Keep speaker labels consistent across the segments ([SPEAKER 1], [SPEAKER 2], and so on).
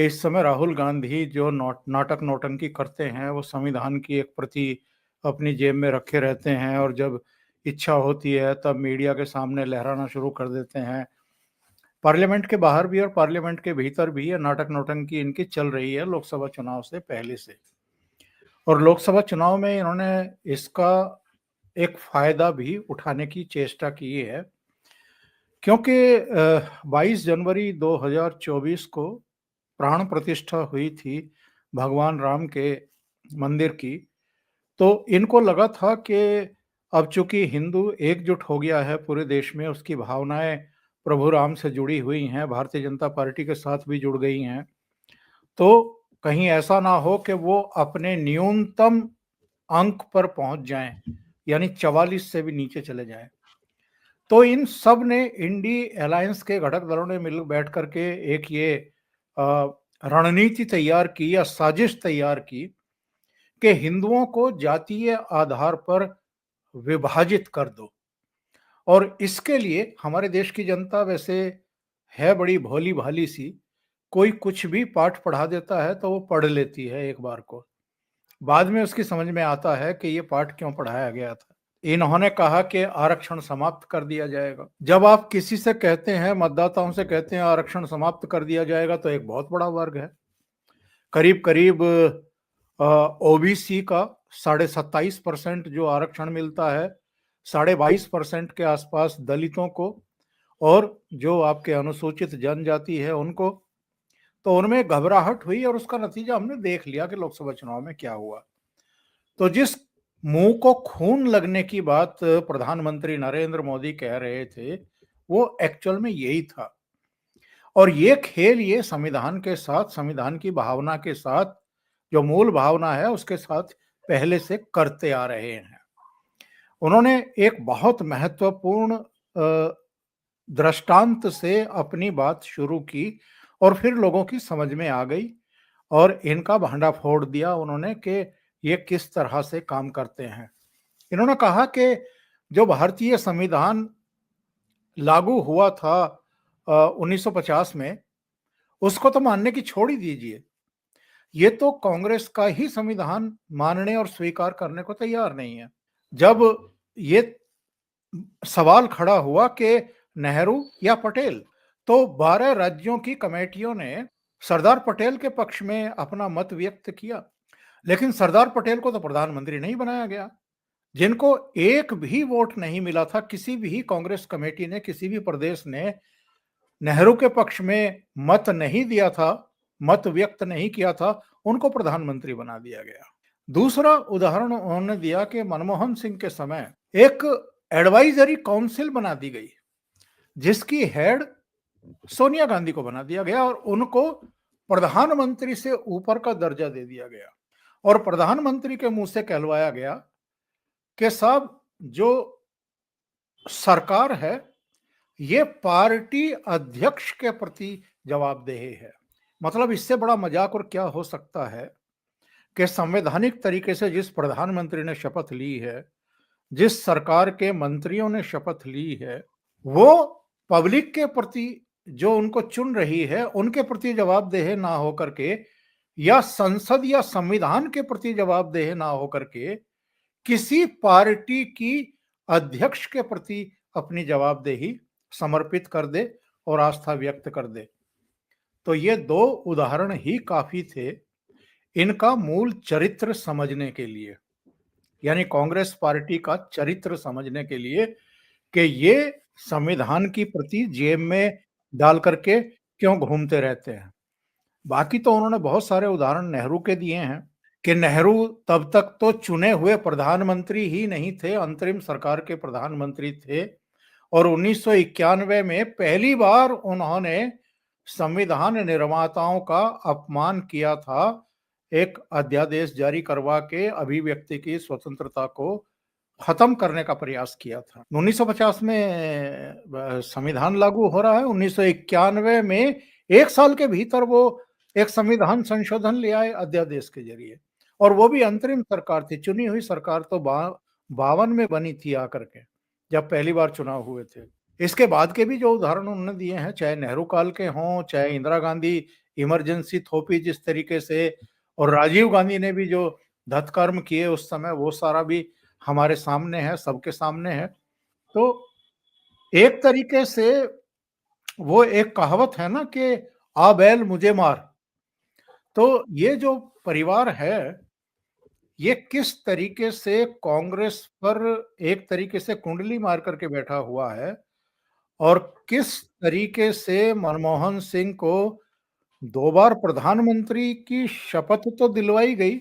[SPEAKER 1] इस समय राहुल गांधी जो नाटक नौटंकी करते हैं, वो संविधान की एक प्रति अपनी जेब में रखे रहते हैं और जब इच्छा होती है तब मीडिया के सामने लहराना शुरू कर देते हैं। पार्लियामेंट के बाहर भी और पार्लियामेंट के भीतर भी ये नाटक नौटंकी इनकी चल रही है लोकसभा चुनाव से पहले से। और लोकसभा चुनाव में इन्होंने इसका एक फायदा भी उठाने की चेष्टा की है, क्योंकि 22 जनवरी 2024 को प्राण प्रतिष्ठा हुई थी भगवान राम के मंदिर की। तो इनको लगा था कि अब चूंकि हिंदू एकजुट हो गया है पूरे देश में, उसकी भावनाएं प्रभु राम से जुड़ी हुई हैं, भारतीय जनता पार्टी के साथ भी जुड़ गई हैं, तो कहीं ऐसा ना हो कि वो अपने न्यूनतम अंक पर पहुंच जाएं, यानी 44 से भी नीचे चले जाएं। तो इन सब ने इंडी अलायंस के घटक दलों ने मिल बैठ करके एक ये रणनीति तैयार की या साजिश तैयार की कि हिंदुओं को जातीय आधार पर विभाजित कर दो। और इसके लिए हमारे देश की जनता वैसे है बड़ी भोली भाली सी, कोई कुछ भी पाठ पढ़ा देता है तो वो पढ़ लेती है एक बार को, बाद में उसकी समझ में आता है कि ये पाठ क्यों पढ़ाया गया था। इन्होंने कहा कि आरक्षण समाप्त कर दिया जाएगा। जब आप किसी से कहते हैं, मतदाताओं से कहते हैं आरक्षण समाप्त कर दिया जाएगा, तो एक बहुत बड़ा वर्ग है, करीब करीब ओबीसी का 27.5% जो आरक्षण मिलता है, 22.5% के आसपास दलितों को, और जो आपके अनुसूचित जनजाति है उनको। तो उनमें घबराहट हुई और उसका नतीजा हमने देख लिया कि लोकसभा चुनाव में क्या हुआ। तो जिस मुंह को खून लगने की बात प्रधानमंत्री नरेंद्र मोदी कह रहे थे, वो एक्चुअल में यही था। और ये खेल ये संविधान के साथ, संविधान की भावना के साथ, जो मूल भावना है उसके साथ पहले से करते आ रहे हैं। उन्होंने एक बहुत महत्वपूर्ण दृष्टांत से अपनी बात शुरू की और फिर लोगों की समझ में आ गई और इनका भांडा फोड़ दिया उन्होंने कि ये किस तरह से काम करते हैं। इन्होंने कहा कि जो भारतीय संविधान लागू हुआ था 1950 में, उसको तो मानने की छोड़ ही दीजिए, ये तो कांग्रेस का ही संविधान मानने और स्वीकार करने को तैयार नहीं है। जब ये सवाल खड़ा हुआ कि नेहरू या पटेल, तो 12 राज्यों की कमेटियों ने सरदार पटेल के पक्ष में अपना मत व्यक्त किया, लेकिन सरदार पटेल को तो प्रधानमंत्री नहीं बनाया गया। जिनको एक भी वोट नहीं मिला था, किसी भी कांग्रेस कमेटी ने, किसी भी प्रदेश ने नेहरू के पक्ष में मत नहीं दिया था, मत व्यक्त नहीं किया था, उनको प्रधानमंत्री बना दिया गया। दूसरा उदाहरण उन्होंने दिया कि मनमोहन सिंह के समय एक एडवाइजरी काउंसिल बना दी गई, जिसकी हेड सोनिया गांधी को बना दिया गया और उनको प्रधानमंत्री से ऊपर का दर्जा दे दिया गया। और प्रधानमंत्री के मुंह से कहलवाया गया कि साहब, जो सरकार है ये पार्टी अध्यक्ष के प्रति जवाबदेह है। मतलब इससे बड़ा मजाक और क्या हो सकता है कि संवैधानिक तरीके से जिस प्रधानमंत्री ने शपथ ली है, जिस सरकार के मंत्रियों ने शपथ ली है, वो पब्लिक के प्रति, जो उनको चुन रही है, उनके प्रति जवाबदेह ना होकर के, या संसद या संविधान के प्रति जवाबदेह ना होकर के, किसी पार्टी की अध्यक्ष के प्रति अपनी जवाबदेही समर्पित कर दे और आस्था व्यक्त कर दे। तो ये दो उदाहरण ही काफी थे इनका मूल चरित्र समझने के लिए, यानी कांग्रेस पार्टी का चरित्र समझने के लिए, कि ये संविधान की प्रति जेब में डाल करके क्यों घूमते रहते हैं। बाकी तो उन्होंने बहुत सारे उदाहरण नेहरू के दिए हैं कि नेहरू तब तक तो चुने हुए प्रधानमंत्री ही नहीं थे, अंतरिम सरकार के प्रधानमंत्री थे, और 1991 में पहली बार उन्होंने संविधान निर्माताओं का अपमान किया था, एक अध्यादेश जारी करवा के अभिव्यक्ति की स्वतंत्रता को खत्म करने का प्रयास किया था। 1950 में संविधान लागू हो रहा है, 1991 में एक साल के भीतर वो एक संविधान संशोधन ले आए अध्यादेश के जरिए, और वो भी अंतरिम सरकार थी, चुनी हुई सरकार तो 52 में बनी थी आकर के, जब पहली बार चुनाव हुए थे। इसके बाद के भी जो उदाहरण उन्होंने दिए हैं, चाहे नेहरू काल के हों, चाहे इंदिरा गांधी इमरजेंसी थोपी जिस तरीके से, और राजीव गांधी ने भी जो धत्कर्म किए उस समय, वो सारा भी हमारे सामने है, सबके सामने है। तो एक तरीके से वो एक कहावत है ना कि आ बैल मुझे मार। तो ये जो परिवार है, ये किस तरीके से कांग्रेस पर एक तरीके से कुंडली मार करके बैठा हुआ है, और किस तरीके से मनमोहन सिंह को 2 बार प्रधानमंत्री की शपथ तो दिलवाई गई,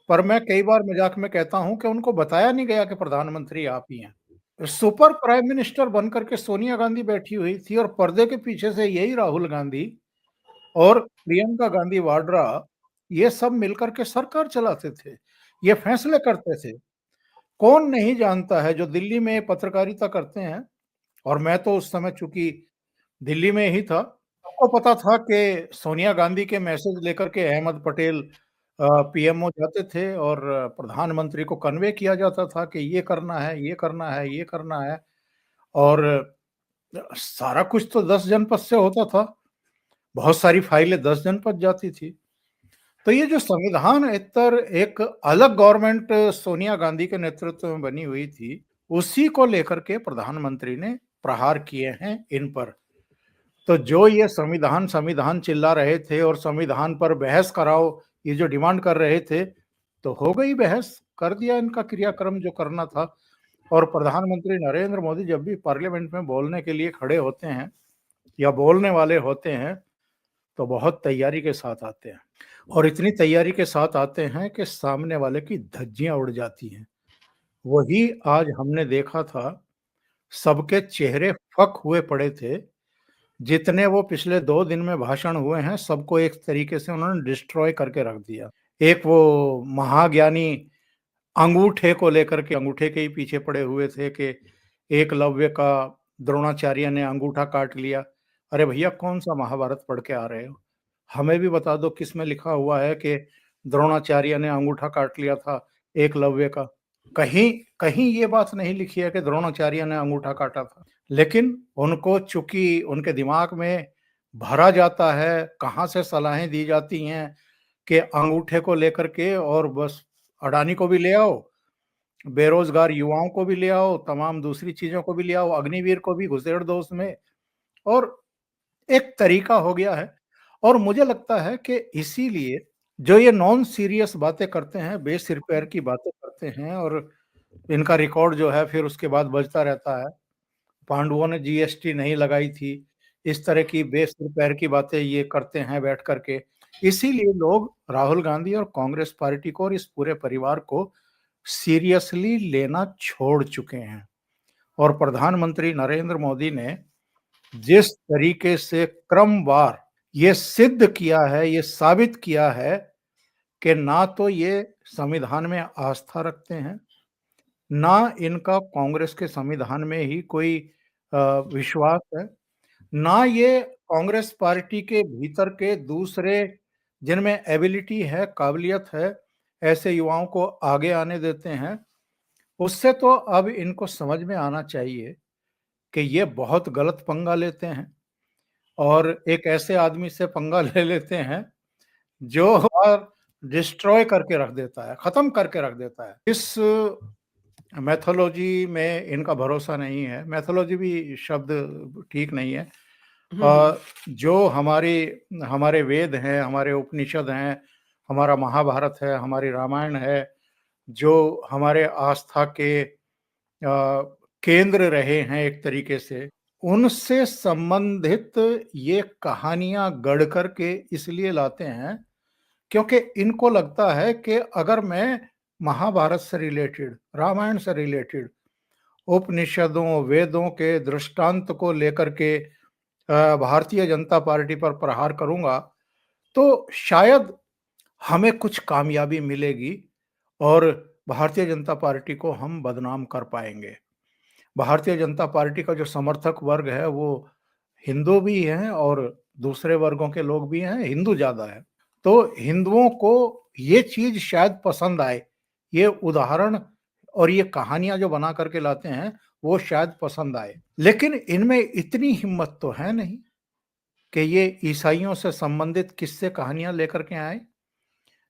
[SPEAKER 1] पर मैं कई बार मजाक में कहता हूं कि उनको बताया नहीं गया कि प्रधानमंत्री आप ही हैं। सुपर प्राइम मिनिस्टर बनकर के सोनिया गांधी बैठी हुई थी, और पर्दे के पीछे से यही राहुल गांधी और प्रियंका गांधी वाड्रा, ये सब मिलकर के सरकार चलाते थे, ये फैसले करते थे। कौन नहीं जानता है जो दिल्ली में पत्रकारिता करते हैं, और मैं तो उस समय चूंकि दिल्ली में ही था, सबको पता था कि सोनिया गांधी के मैसेज लेकर के अहमद पटेल पीएमओ जाते थे, और प्रधानमंत्री को कन्वे किया जाता था कि ये करना है, ये करना है, ये करना है। और सारा कुछ तो 10 जनपद से होता था, बहुत सारी फाइलें 10 जनपद जाती थी। तो ये जो संविधान इतर एक अलग गवर्नमेंट सोनिया गांधी के नेतृत्व में बनी हुई थी, उसी को लेकर के प्रधानमंत्री ने प्रहार किए हैं इन पर। तो जो ये संविधान संविधान चिल्ला रहे थे और संविधान पर बहस कराओ, ये जो डिमांड कर रहे थे, तो हो गई बहस, कर दिया इनका क्रियाक्रम जो करना था। और प्रधानमंत्री नरेंद्र मोदी जब भी पार्लियामेंट में बोलने के लिए खड़े होते हैं या बोलने वाले होते हैं, तो बहुत तैयारी के साथ आते हैं, और इतनी तैयारी के साथ आते हैं कि सामने वाले की धज्जियां उड़ जाती हैं। वही आज हमने देखा था, सबके चेहरे फक हुए पड़े थे। जितने वो पिछले 2 दिन में भाषण हुए हैं, सबको एक तरीके से उन्होंने डिस्ट्रॉय करके रख दिया। एक वो महाज्ञानी अंगूठे को लेकर के अंगूठे के ही पीछे पड़े हुए थे कि एकलव्य का द्रोणाचार्य ने अंगूठा काट लिया। अरे भैया, कौन-सा महाभारत पढ़ के आ रहे हो? हमें भी बता दो किसमें लिखा हुआ है कि द्रोणाचार्य ने अंगूठा काट लिया था एकलव्य का। कहीं कहीं ये बात नहीं लिखी है कि द्रोणाचार्य ने अंगूठा काटा था। लेकिन उनको चूँकि उनके दिमाग में भरा जाता है, कहाँ से सलाहें दी जाती हैं कि अंगूठे को लेकर के, और बस अडानी को भी ले आओ, बेरोज़गार युवाओं को भी ले आओ, तमाम दूसरी चीज़ों को भी ले आओ, अग्निवीर को भी घुसेड़ दो उसमें, और एक तरीका हो गया है। और मुझे लगता है कि इसीलिए जो ये नॉन सीरियस बातें करते हैं, बेसिर पैर की बातें करते हैं, और इनका रिकॉर्ड जो है फिर उसके बाद बजता रहता है। पांडवों ने जीएसटी नहीं लगाई थी, इस तरह की बेसिर पैर की बातें ये करते हैं बैठ कर के। इसीलिए लोग राहुल गांधी और कांग्रेस पार्टी को और इस पूरे परिवार को सीरियसली लेना छोड़ चुके हैं। और प्रधानमंत्री नरेंद्र मोदी ने जिस तरीके से क्रमवार ये सिद्ध किया है, ये साबित किया है कि ना तो ये संविधान में आस्था रखते हैं, ना इनका कांग्रेस के संविधान में ही कोई विश्वास है, ना ये कांग्रेस पार्टी के भीतर के दूसरे जिनमें एबिलिटी है, काबिलियत है, ऐसे युवाओं को आगे आने देते हैं। उससे तो अब इनको समझ में आना चाहिए कि ये बहुत गलत पंगा लेते हैं, और एक ऐसे आदमी से पंगा ले लेते हैं जो और डिस्ट्रॉय करके रख देता है, खत्म करके रख देता है। इस मैथोलॉजी में इनका भरोसा नहीं है। मैथोलॉजी भी शब्द ठीक नहीं है।
[SPEAKER 2] हुँ, हुँ।
[SPEAKER 1] जो हमारी हमारे वेद हैं, हमारे उपनिषद हैं, हमारा महाभारत है, हमारी रामायण है, जो हमारे आस्था के केंद्र रहे हैं एक तरीके से, उनसे संबंधित ये कहानियाँ गढ़ कर के इसलिए लाते हैं, क्योंकि इनको लगता है कि अगर मैं महाभारत से रिलेटेड, रामायण से रिलेटेड, उपनिषदों, वेदों के दृष्टांत को लेकर के भारतीय जनता पार्टी पर प्रहार करूँगा, तो शायद हमें कुछ कामयाबी मिलेगी, और भारतीय जनता पार्टी को हम बदनाम कर पाएँगे। भारतीय जनता पार्टी का जो समर्थक वर्ग है, वो हिंदू भी हैं और दूसरे वर्गों के लोग भी हैं, हिंदू ज़्यादा है। तो हिंदुओं को ये चीज़ शायद पसंद आए, ये उदाहरण और ये कहानियाँ जो बना कर के लाते हैं, वो शायद पसंद आए। लेकिन इनमें इतनी हिम्मत तो है नहीं। कि ये ईसाइयों से संबंधित किस्से कहानियाँ लेकर के आएँ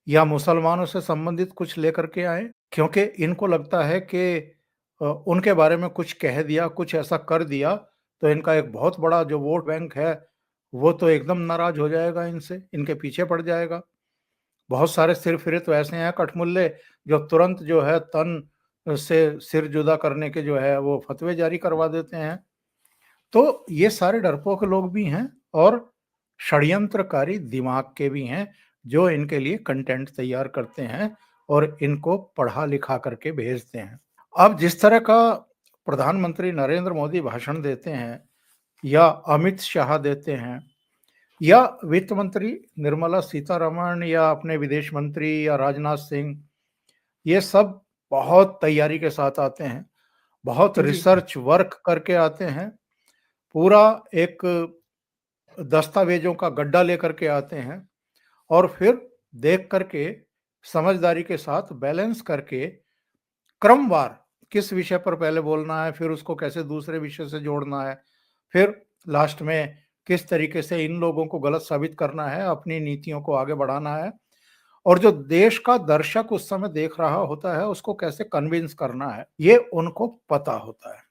[SPEAKER 1] या मुसलमानों से संबंधित कुछ लेकर के आएँ, क्योंकि इनको लगता है कि उनके बारे में कुछ कह दिया, कुछ ऐसा कर दिया, तो इनका एक बहुत बड़ा जो वोट बैंक है, वो तो एकदम नाराज़ हो जाएगा इनसे, इनके पीछे पड़ जाएगा। बहुत सारे सिर-फिरित तो ऐसे हैं कठमुल्ले, जो तुरंत जो है तन से सिर जुदा करने के जो है वो फ़तवे जारी करवा देते हैं। तो ये सारे डरपोक लोग भी हैं और षड्यंत्रकारी दिमाग के भी हैं, जो इनके लिए कंटेंट तैयार करते हैं और इनको पढ़ा-लिखा करके भेजते हैं। अब जिस तरह का प्रधानमंत्री नरेंद्र मोदी भाषण देते हैं या अमित शाह देते हैं या वित्त मंत्री निर्मला सीतारमण या अपने विदेश मंत्री या राजनाथ सिंह, ये सब बहुत तैयारी के साथ आते हैं, बहुत
[SPEAKER 2] जी।
[SPEAKER 1] रिसर्च वर्क करके आते हैं, पूरा एक दस्तावेज़ों का गड्ढा लेकर के आते हैं और फिर देख कर के समझदारी के साथ बैलेंस करके क्रमवार किस विषय पर पहले बोलना है, फिर उसको कैसे दूसरे विषय से जोड़ना है, फिर लास्ट में किस तरीके से इन लोगों को गलत साबित करना है, अपनी नीतियों को आगे बढ़ाना है और जो देश का दर्शक उस समय देख रहा होता है, उसको कैसे कन्विंस करना है, ये उनको पता होता है।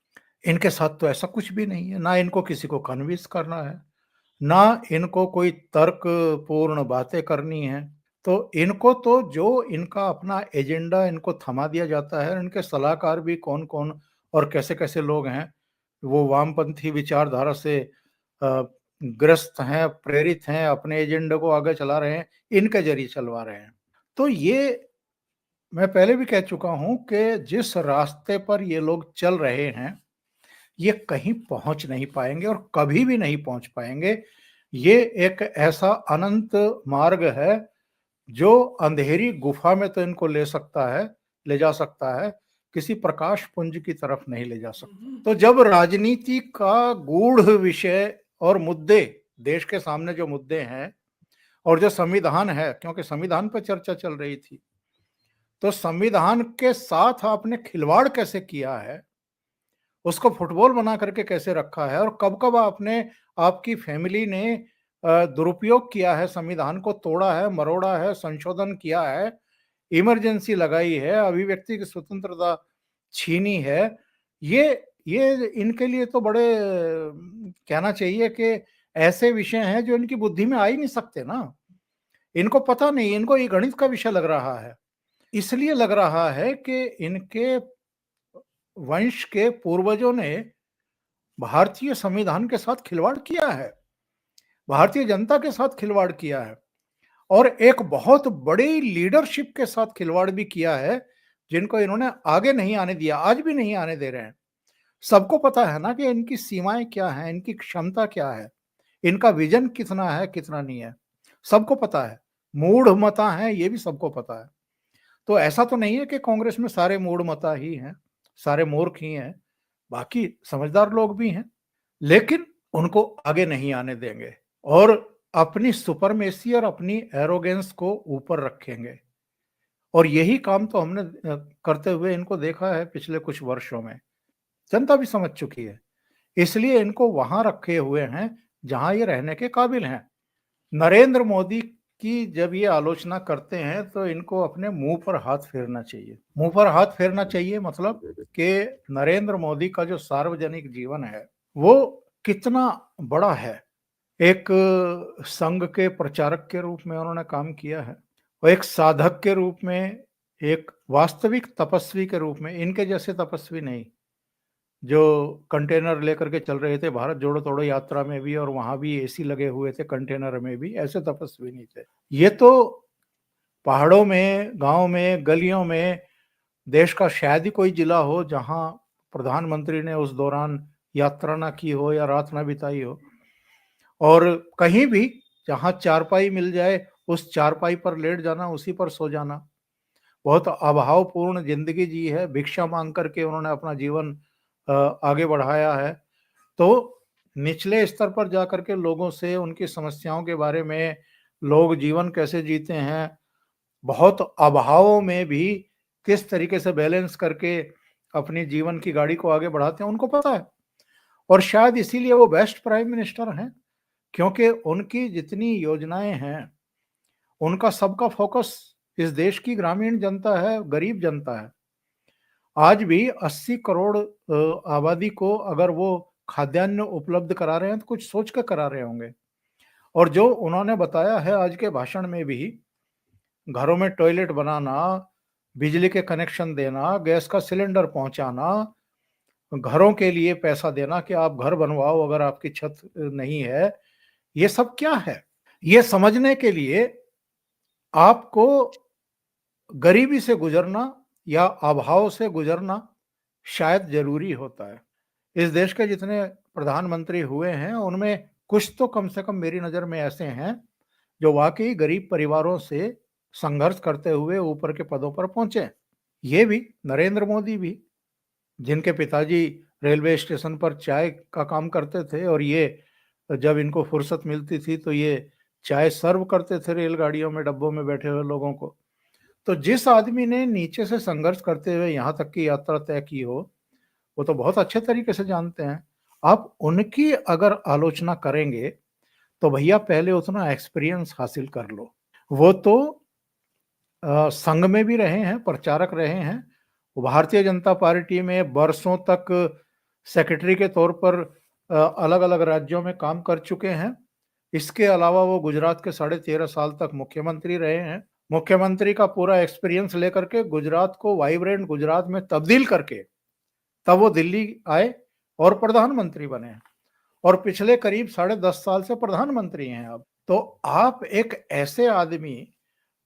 [SPEAKER 1] इनके साथ तो ऐसा कुछ भी नहीं है, ना इनको किसी को कन्विंस करना है, ना इनको कोई तर्कपूर्ण बातें करनी है। तो इनको तो जो इनका अपना एजेंडा इनको थमा दिया जाता है, इनके सलाहकार भी कौन-कौन और कैसे-कैसे लोग हैं, वो वामपंथी विचारधारा से अ, ग्रस्त हैं, प्रेरित हैं, अपने एजेंडे को आगे चला रहे हैं, इनके ज़रिए चलवा रहे हैं। तो ये मैं पहले भी कह चुका हूँ कि जिस रास्ते पर ये लोग चल रहे हैं, ये कहीं पहुँच नहीं पाएँगे और कभी भी नहीं पहुँच पाएँगे। ये एक ऐसा अनंत मार्ग है, जो अंधेरी गुफ़ा में तो इनको ले जा सकता है, किसी प्रकाश पुंज की तरफ नहीं ले जा सकता। तो जब राजनीति का गूढ़ विषय और मुद्दे, देश के सामने जो मुद्दे हैं और जो संविधान है, क्योंकि संविधान पे चर्चा चल रही थी, तो संविधान के साथ आपने खिलवाड़ कैसे किया है, उसको फुटबॉल बना करके कैसे रखा है और कब-कब आपकी फैमिली ने दुरुपयोग किया है, संविधान को तोड़ा है, मरोड़ा है, संशोधन किया है, इमरजेंसी लगाई है, अभिव्यक्ति की स्वतंत्रता छीनी है। ये इनके लिए तो बड़े कहना चाहिए कि ऐसे विषय हैं जो इनकी बुद्धि में आ ही नहीं सकते ना। इनको पता नहीं, इनको ये गणित का विषय लग रहा है। इसलिए लग रहा है कि इनके वंश के पूर्वजों ने भारतीय संविधान के साथ खिलवाड़ किया है, भारतीय जनता के साथ खिलवाड़ किया है और एक बहुत बड़ी लीडरशिप के साथ खिलवाड़ भी किया है, जिनको इन्होंने आगे नहीं आने दिया, आज भी नहीं आने दे रहे हैं। सबको पता है ना कि इनकी सीमाएँ क्या हैं, इनकी क्षमता क्या है, इनका विज़न कितना है, कितना नहीं है, सबको पता है। मूढ़मता हैं, ये भी सबको पता है। तो ऐसा तो नहीं है कि कांग्रेस में सारे मूढ़मता ही हैं, सारे मूर्ख ही हैं, बाकी समझदार लोग भी हैं, लेकिन उनको आगे नहीं आने देंगे और अपनी सुपरमेसी और अपनी एरोगेंस को ऊपर रखेंगे और यही काम तो हमने करते हुए इनको देखा है पिछले कुछ वर्षों में। जनता भी समझ चुकी है, इसलिए इनको वहाँ रखे हुए हैं, जहाँ ये रहने के काबिल हैं। नरेंद्र मोदी की जब ये आलोचना करते हैं, तो इनको अपने मुँह पर हाथ फेरना चाहिए। मुँह पर हाथ फेरना चाहिए मतलब कि नरेंद्र मोदी का जो सार्वजनिक जीवन है, वो कितना बड़ा है। एक संघ के प्रचारक के रूप में उन्होंने काम किया है और एक साधक के रूप में, एक वास्तविक तपस्वी के रूप में, इनके जैसे तपस्वी नहीं, जो कंटेनर लेकर के चल रहे थे भारत जोड़ो तोड़ो यात्रा में भी और वहाँ भी एसी लगे हुए थे कंटेनर में भी, ऐसे तपस्वी नहीं थे। ये तो पहाड़ों में, गाँव में, गलियों में, देश का शायद ही कोई जिला हो जहाँ प्रधानमंत्री ने उस दौरान यात्रा ना की हो या रात ना बिताई हो और कहीं भी जहाँ चारपाई मिल जाए, उस चारपाई पर लेट जाना, उसी पर सो जाना। बहुत अभावपूर्ण ज़िंदगी जी है, भिक्षा माँग कर के उन्होंने अपना जीवन आगे बढ़ाया है। तो निचले स्तर पर जाकर के लोगों से उनकी समस्याओं के बारे में, लोग जीवन कैसे जीते हैं, बहुत अभावों में भी किस तरीके से बैलेंस करके अपनी जीवन की गाड़ी को आगे बढ़ाते हैं, उनको पता है और शायद इसीलिए वो बेस्ट प्राइम मिनिस्टर हैं। क्योंकि उनकी जितनी योजनाएं हैं, उनका सबका फोकस इस देश की ग्रामीण जनता है, गरीब जनता है। आज भी 80 करोड़ आबादी को अगर वो खाद्यान्न उपलब्ध करा रहे हैं तो कुछ सोच कर करा रहे होंगे। और जो उन्होंने बताया है आज के भाषण में भी, घरों में टॉयलेट बनाना, बिजली के कनेक्शन देना, गैस का सिलेंडर पहुंचाना, घरों के लिए पैसा देना कि आप घर बनवाओ अगर आपकी छत नहीं है, ये सब क्या है? ये समझने के लिए आपको गरीबी से गुजरना या अभाव से गुजरना शायद जरूरी होता है। इस देश के जितने प्रधानमंत्री हुए हैं, उनमें कुछ तो कम से कम मेरी नज़र में ऐसे हैं, जो वाक़ई गरीब परिवारों से संघर्ष करते हुए ऊपर के पदों पर पहुँचे। ये भी, नरेंद्र मोदी भी, जिनके पिताजी रेलवे स्टेशन पर चाय का काम करते थे और ये जब इनको फुर्सत मिलती थी, तो ये चाय सर्व करते थे रेलगाड़ियों में, डब्बों में बैठे हुए लोगों को। तो जिस आदमी ने नीचे से संघर्ष करते हुए यहाँ तक की यात्रा तय की हो, वो तो बहुत अच्छे तरीके से जानते हैं। आप उनकी अगर आलोचना करेंगे, तो भैया पहले उतना एक्सपीरियंस हासिल कर लो। वो तो संघ में भी रहे हैं, प्रचारक रहे हैं। वो भारतीय जनता पार्टी में बरसों तक सेक्रेटरी के तौर पर अलग-अलग राज्यों में काम कर चुके हैं। इसके अलावा वो गुजरात के 13.5 साल तक मुख्यमंत्री रहे हैं। मुख्यमंत्री का पूरा एक्सपीरियंस लेकर के गुजरात को वाइब्रेंट गुजरात में तब्दील करके तब वो दिल्ली आए और प्रधानमंत्री बने, और पिछले करीब 10.5 साल से प्रधानमंत्री हैं अब। तो आप एक ऐसे आदमी,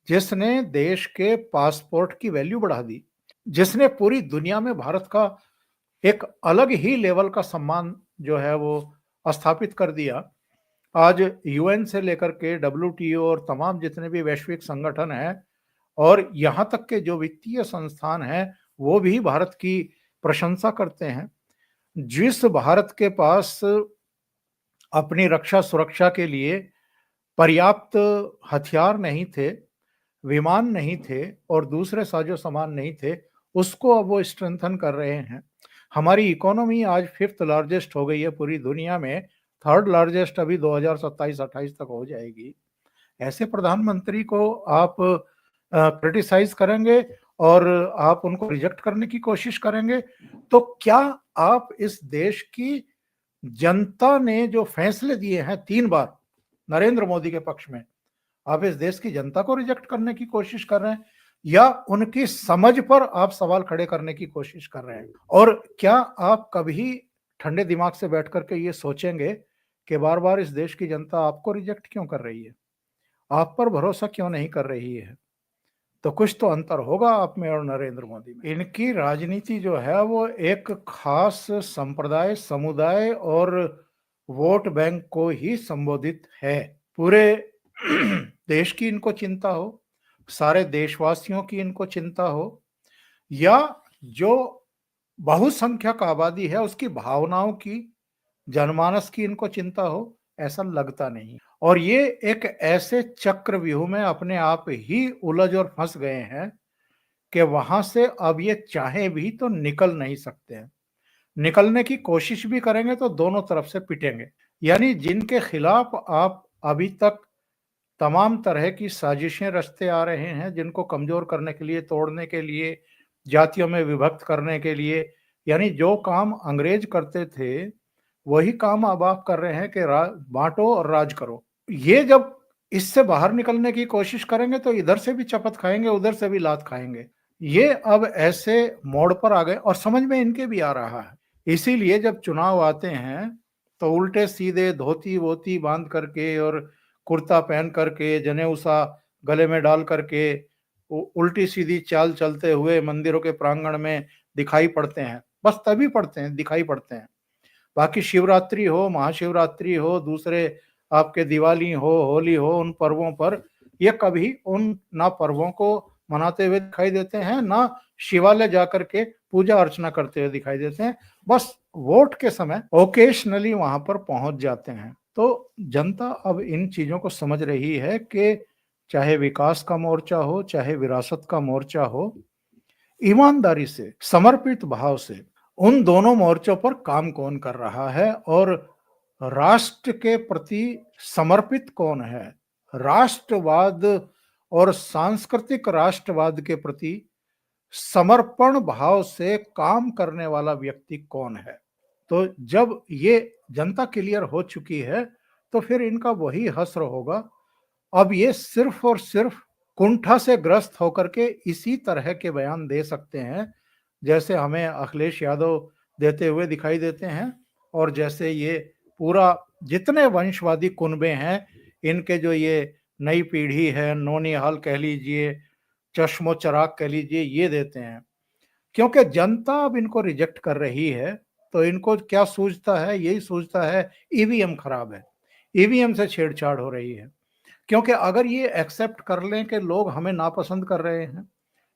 [SPEAKER 1] जिसने देश के पासपोर्ट की वैल्यू बढ़ा दी, जिसने पूरी दुनिया में भारत का एक अलग ही लेवल का सम्मान जो है वो स्थापित कर दिया। आज यूएन से लेकर के डब्ल्यूटीओ और तमाम जितने भी वैश्विक संगठन हैं, और यहाँ तक के जो वित्तीय संस्थान हैं, वो भी भारत की प्रशंसा करते हैं। जिस भारत के पास अपनी रक्षा सुरक्षा के लिए पर्याप्त हथियार नहीं थे, विमान नहीं थे और दूसरे साजो सामान नहीं थे, उसको अब वो स्ट्रेंथन कर रहे हैं। हमारी इकोनॉमी आज 5th लार्जेस्ट हो गई है पूरी दुनिया में, 3rd लार्जेस्ट अभी 2027-28 तक हो जाएगी। ऐसे प्रधानमंत्री को आप क्रिटिसाइज करेंगे और आप उनको रिजेक्ट करने की कोशिश करेंगे, तो क्या आप इस देश की जनता ने जो फैसले दिए हैं 3 बार नरेंद्र मोदी के पक्ष में, आप इस देश की जनता को रिजेक्ट करने की कोशिश कर रहे हैं, या उनकी समझ पर आप सवाल खड़े करने की कोशिश कर रहे हैं? और क्या आप कभी ठंडे दिमाग से बैठ कर के ये सोचेंगे कि बार-बार इस देश की जनता आपको रिजेक्ट क्यों कर रही है? आप पर भरोसा क्यों नहीं कर रही है? तो कुछ तो अंतर होगा आप में और नरेंद्र मोदी में। इनकी राजनीति जो है वो एक खास संप्रदाय, समुदाय और वोट बैंक को ही संबोधित है। पूरे देश की इनको चिंता हो, सारे देशवासियों की इनको चिंता हो, या जो बहुसंख्यक आबादी है उसकी भावनाओं की, जनमानस की इनको चिंता हो, ऐसा लगता नहीं। और ये एक ऐसे चक्रव्यूह में अपने आप ही उलझ और फंस गए हैं कि वहां से अब ये चाहे भी तो निकल नहीं सकते हैं। निकलने की कोशिश भी करेंगे तो दोनों तरफ से पिटेंगे। यानी जिनके खिलाफ आप अभी तक तमाम तरह की साजिशें रचते आ रहे हैं, जिनको कमजोर करने के लिए, तोड़ने के लिए, जातियों में विभक्त करने के लिए, यानी जो काम अंग्रेज करते थे, वही काम अब आप कर रहे हैं कि बांटो और राज करो। ये जब इससे बाहर निकलने की कोशिश करेंगे तो इधर से भी चपत खाएंगे, उधर से भी लात खाएंगे। ये अब ऐसे मोड़ पर आ गए और समझ में इनके भी आ रहा है। इसीलिए जब चुनाव आते हैं तो उल्टे सीधे धोती वोती बांध करके और कुर्ता पहन करके, जनेऊ सा गले में डाल करके उल्टी सीधी चाल चलते हुए मंदिरों के प्रांगण में दिखाई पड़ते हैं। बस तभी पड़ते हैं, दिखाई पड़ते हैं। बाकी शिवरात्रि हो, महाशिवरात्रि हो, दूसरे आपके दिवाली हो, होली हो, उन पर्वों पर ये कभी उन ना पर्वों को मनाते हुए दिखाई देते हैं, ना शिवालय जाकर के पूजा अर्चना करते हुए दिखाई देते हैं। बस वोट के समय ओकेशनली वहां पर पहुंच जाते हैं। तो जनता अब इन चीजों को समझ रही है कि चाहे विकास का मोर्चा हो, चाहे विरासत का मोर्चा हो, ईमानदारी से, समर्पित भाव से उन दोनों मोर्चों पर काम कौन कर रहा है और राष्ट्र के प्रति समर्पित कौन है, राष्ट्रवाद और सांस्कृतिक राष्ट्रवाद के प्रति समर्पण भाव से काम करने वाला व्यक्ति कौन है। तो जब ये जनता क्लियर हो चुकी है तो फिर इनका वही हश्र होगा। अब ये सिर्फ और सिर्फ कुंठा से ग्रस्त होकर के इसी तरह के बयान दे सकते हैं जैसे हमें अखिलेश यादव देते हुए दिखाई देते हैं, और जैसे ये पूरा जितने वंशवादी कुनबे हैं इनके जो ये नई पीढ़ी है, नौनिहाल कह लीजिए, चश्मो चराग कह लीजिए, ये देते हैं। क्योंकि जनता अब इनको रिजेक्ट कर रही है तो इनको क्या सूझता है, यही सूझता है ईवीएम खराब है, ईवीएम से छेड़छाड़ हो रही है। क्योंकि अगर ये एक्सेप्ट कर लें कि लोग हमें नापसंद कर रहे हैं,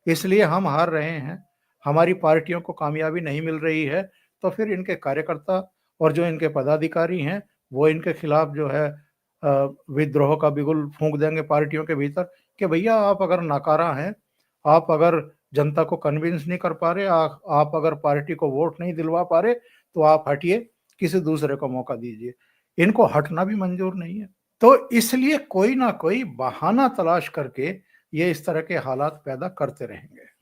[SPEAKER 1] इसलिए हम हार रहे हैं, हमारी पार्टियों को कामयाबी नहीं मिल रही है, तो फिर इनके कार्यकर्ता और जो इनके पदाधिकारी हैं वो इनके खिलाफ जो है विद्रोह का बिगुल फूंक देंगे पार्टियों के भीतर कि भैया आप अगर नाकारा हैं, आप अगर जनता को कन्विंस नहीं कर पा रहे, आप अगर पार्टी को वोट नहीं दिलवा पा रहे तो आप हटिए, किसी दूसरे को मौका दीजिए। इनको हटना भी मंजूर नहीं है। तो इसलिए कोई ना कोई बहाना तलाश करके ये इस तरह के हालात पैदा करते रहेंगे।